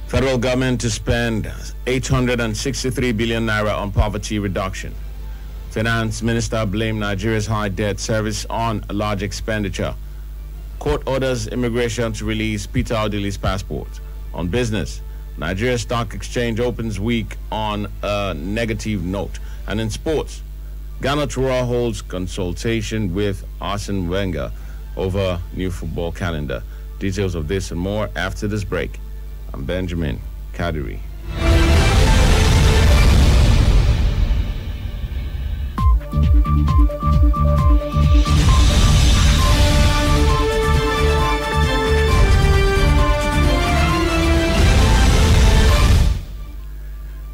Federal government to spend 863 billion naira on poverty reduction. Finance Minister blamed Nigeria's high debt service on a large expenditure. Court orders immigration to release Peter Odili's passport. On business, Nigeria Stock Exchange opens week on a negative note. And in sports, Ghana Toura holds consultation with Arsene Wenger over new football calendar. Details of this and more after this break. I'm Benjamin Kadiri.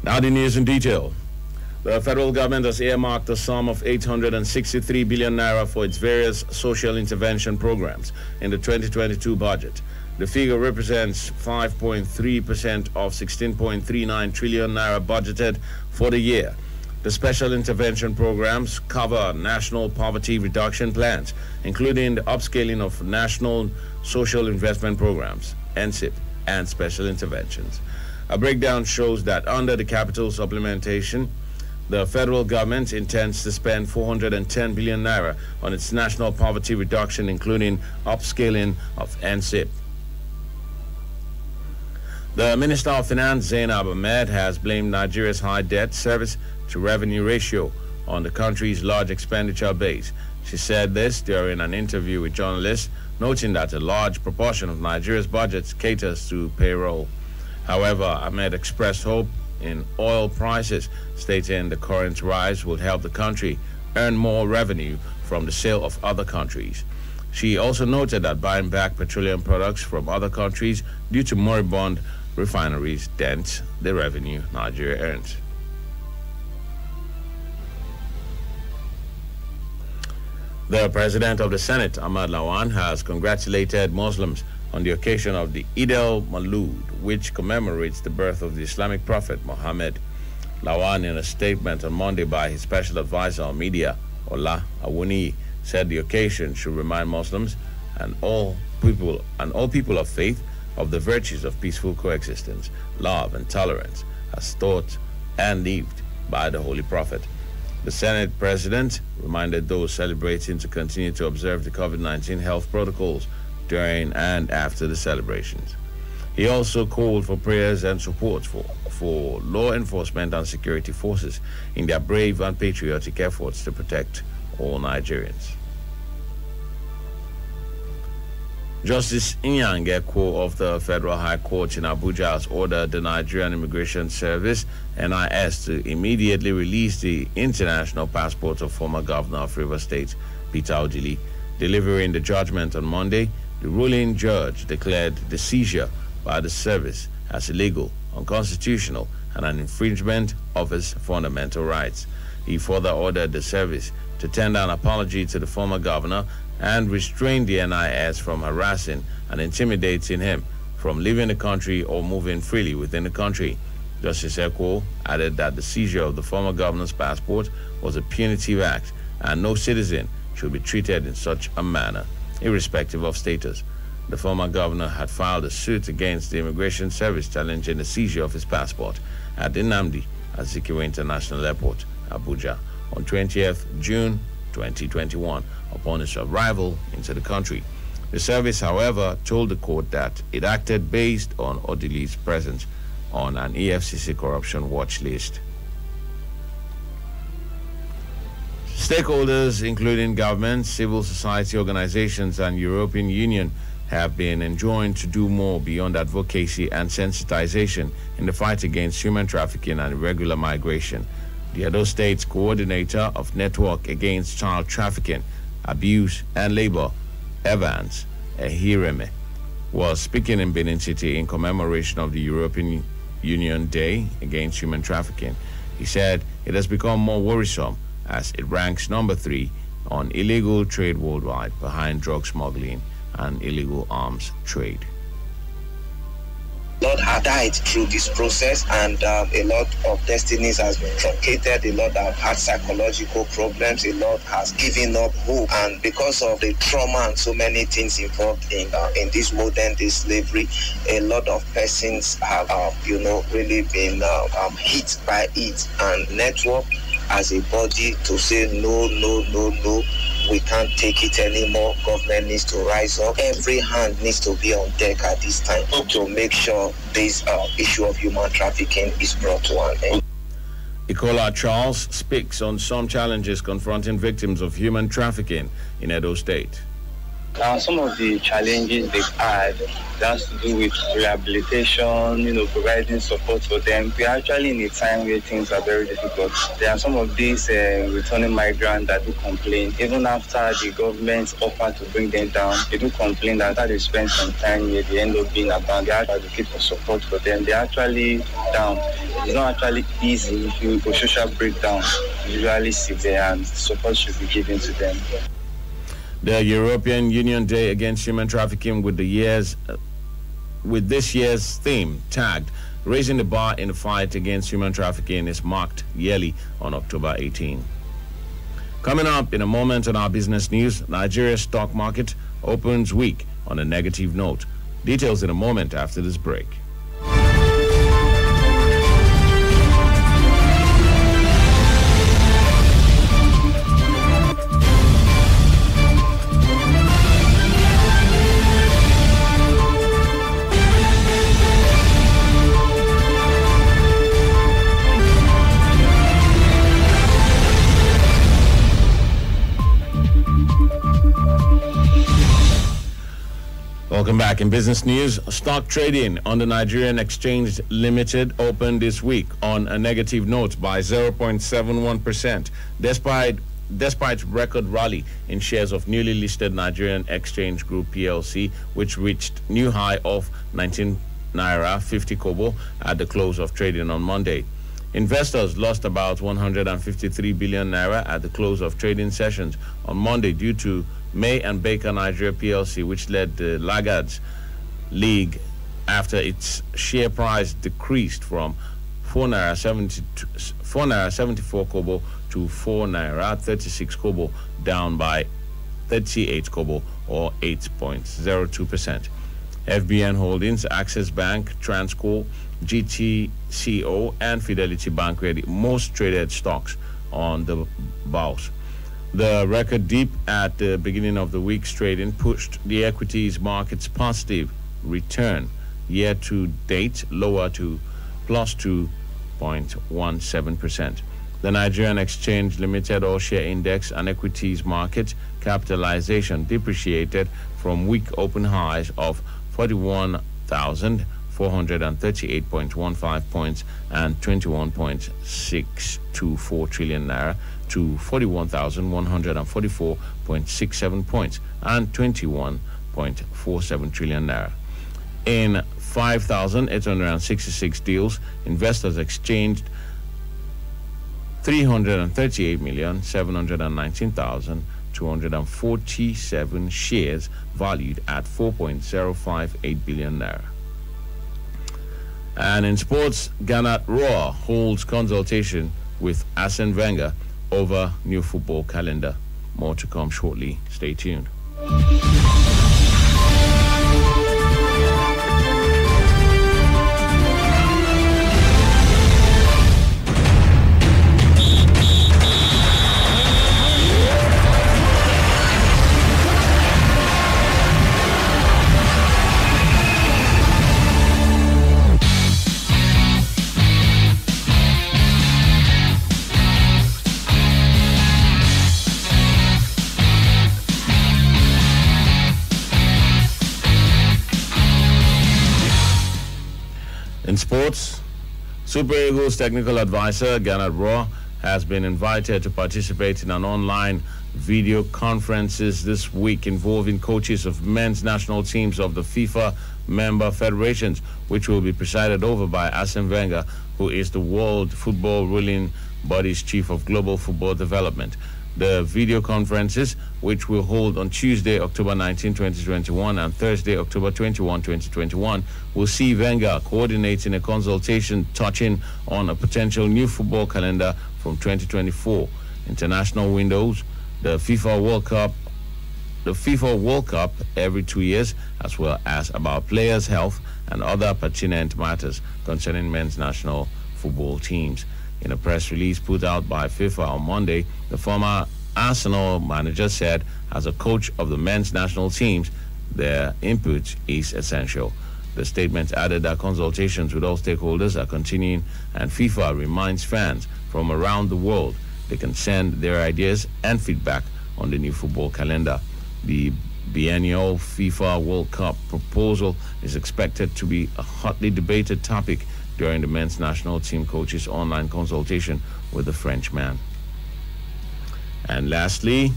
Now the news in detail. The federal government has earmarked a sum of 863 billion naira for its various social intervention programs in the 2022 budget. The figure represents 5.3% of 16.39 trillion naira budgeted for the year. The special intervention programs cover national poverty reduction plans, including the upscaling of national social investment programs, NSIP, and special interventions. A breakdown shows that under the capital supplementation, the federal government intends to spend 410 billion naira on its national poverty reduction, including upscaling of NSIP. The Minister of Finance, Zainab Ahmed, has blamed Nigeria's high debt service to revenue ratio on the country's large expenditure base. She said this during an interview with journalists, noting that a large proportion of Nigeria's budget caters to payroll. However, Ahmed expressed hope in oil prices, stating the current rise would help the country earn more revenue from the sale of other countries. She also noted that buying back petroleum products from other countries due to moribund refineries dents the revenue Nigeria earns. The President of the Senate, Ahmad Lawan, has congratulated Muslims on the occasion of the Eid al-Maulud, which commemorates the birth of the Islamic prophet Muhammad. Lawan, in a statement on Monday by his special advisor on media, Ola Awuni, said the occasion should remind Muslims and all people of faith of the virtues of peaceful coexistence, love, and tolerance, as taught and lived by the Holy Prophet. The Senate President reminded those celebrating to continue to observe the COVID-19 health protocols during and after the celebrations. He also called for prayers and support for law enforcement and security forces in their brave and patriotic efforts to protect all Nigerians. Justice Inyang Ekwo of the Federal High Court in Abuja has ordered the Nigerian Immigration Service, NIS, to immediately release the international passport of former Governor of Rivers State, Peter Odili. Delivering the judgment on Monday, the ruling judge declared the seizure by the service as illegal, unconstitutional, and an infringement of his fundamental rights. He further ordered the service to tender an apology to the former governor and restrain the NIS from harassing and intimidating him from leaving the country or moving freely within the country. Justice Ekwo added that the seizure of the former governor's passport was a punitive act and no citizen should be treated in such a manner, irrespective of status. The former governor had filed a suit against the Immigration Service challenging the seizure of his passport at Nnamdi Azikiwe International Airport, Abuja, on 20th June 2021 upon his arrival into the country. The service, however, told the court that it acted based on Odili's presence on an EFCC corruption watch list. Stakeholders, including governments, civil society organizations, and European Union, have been enjoined to do more beyond advocacy and sensitization in the fight against human trafficking and irregular migration. The Edo State's coordinator of Network Against Child Trafficking, Abuse and Labor, Evans Ehireme, was speaking in Benin City in commemoration of the European Union Day Against Human Trafficking. He said it has become more worrisome as it ranks number 3 on illegal trade worldwide, behind drug smuggling and illegal arms trade. A lot have died through this process, and a lot of destinies has been truncated. A lot have had psychological problems. A lot has given up hope, and because of the trauma and so many things involved in this modern day slavery, a lot of persons have really been hit by it. And network as a body to say no, we can't take it anymore. Government needs to rise up. Every hand needs to be on deck at this time to make sure this issue of human trafficking is brought to an end. Ikola Charles speaks on some challenges confronting victims of human trafficking in Edo State. Some of the challenges they've had has to do with rehabilitation, providing support for them. We're actually in a time where things are very difficult. There are some of these returning migrants that do complain. Even after the government's offer to bring them down, they do complain that after they spend some time here, they end up being abandoned. They advocate for support for them. They're actually down. It's not actually easy if you social breakdown. Usually severe, and support should be given to them. The European Union Day Against Human Trafficking with this year's theme tagged "Raising the Bar in the Fight Against Human Trafficking" is marked yearly on October 18. Coming up in a moment on our business news, Nigeria's stock market opens week on a negative note. Details in a moment after this break. Welcome back. In business news, stock trading on the Nigerian Exchange Limited opened this week on a negative note by 0.71%, despite record rally in shares of newly listed Nigerian Exchange Group PLC, which reached new high of 19 naira 50 kobo at the close of trading on Monday. Investors lost about 153 billion naira at the close of trading sessions on Monday due to May and Baker Nigeria PLC, which led the laggards league after its share price decreased from 4 naira 74 kobo to 4 naira 36 kobo, down by 38 kobo or 8.02%. FBN Holdings, Access Bank, Transco, GTCO, and Fidelity Bank were the most traded stocks on the bourse. The record dip at the beginning of the week's trading pushed the equities market's positive return year to date lower to plus 2.17%. The Nigerian Exchange Limited All-Share Index and equities market capitalization depreciated from week open highs of 41,438.15 points and 21.624 trillion naira to 41,144.67 points and 21.47 trillion naira. In 5,866 deals, investors exchanged 338,719,247 shares valued at 4.058 billion naira. And in sports, Ghana Roar holds consultation with Arsene Wenger over new football calendar. More to come shortly. Stay tuned. In sports, Super Eagles technical advisor Ghana Roar has been invited to participate in an online video conferences this week involving coaches of men's national teams of the FIFA member federations, which will be presided over by Arsene Wenger, who is the World Football ruling body's chief of global football development. The video conferences, which will hold on Tuesday, October 19, 2021 and Thursday, October 21, 2021, will see Wenger coordinating a consultation touching on a potential new football calendar from 2024, international windows, the FIFA World Cup every 2 years, as well as about players' health and other pertinent matters concerning men's national football teams. In a press release put out by FIFA on Monday, the former Arsenal manager said, as a coach of the men's national teams, their input is essential. The statement added that consultations with all stakeholders are continuing, and FIFA reminds fans from around the world they can send their ideas and feedback on the new football calendar. The biennial FIFA World Cup proposal is expected to be a hotly debated topic during the men's national team coaches' online consultation with the Frenchman. And lastly,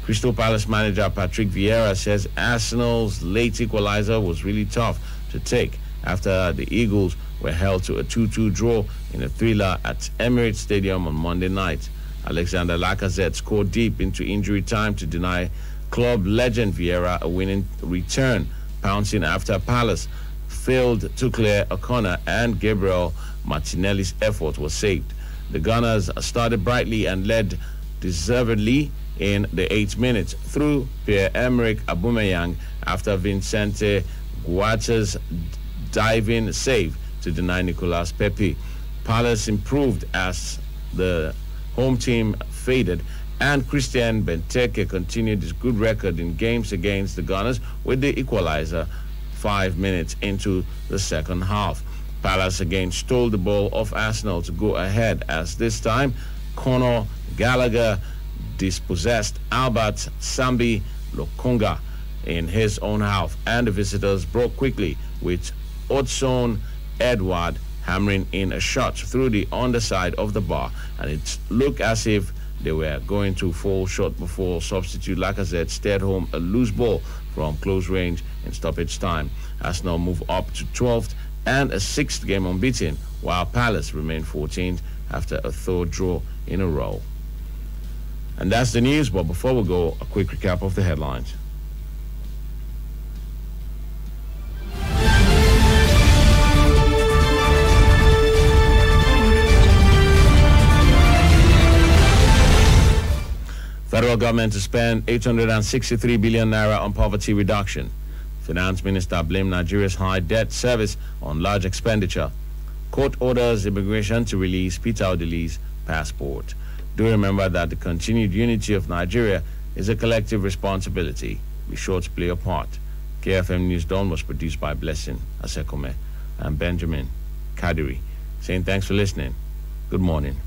Crystal Palace manager Patrick Vieira says Arsenal's late equalizer was really tough to take after the Eagles were held to a 2-2 draw in a thriller at Emirates Stadium on Monday night. Alexander Lacazette scored deep into injury time to deny club legend Vieira a winning return, pouncing after Palace failed to clear a corner and Gabriel Martinelli's effort was saved. The Gunners started brightly and led deservedly in the 8th minute through Pierre-Emerick Aubameyang after Vicente Guaita's diving save to deny Nicolas Pepe. Palace improved as the home team faded, and Christian Benteke continued his good record in games against the Gunners with the equalizer 5 minutes into the second half. Palace again stole the ball off Arsenal to go ahead, as this time Conor Gallagher dispossessed Albert Sambi Lokonga in his own half, and the visitors broke quickly with Odson Edward hammering in a shot through the underside of the bar, and it looked as if they were going to fall short before substitute Lacazette steered home a loose ball from close range in stoppage time. Arsenal move up to 12th and a 6th game unbeaten, while Palace remain 14th after a third draw in a row. And that's the news, but before we go, a quick recap of the headlines. Federal government to spend 863 billion naira on poverty reduction. Finance Minister blamed Nigeria's high debt service on large expenditure. Court orders immigration to release Peter Odili's passport. Do remember that the continued unity of Nigeria is a collective responsibility. Be sure to play your part. KFM News Dawn was produced by Blessing Asekome and Benjamin Kadiri. Saying thanks for listening. Good morning.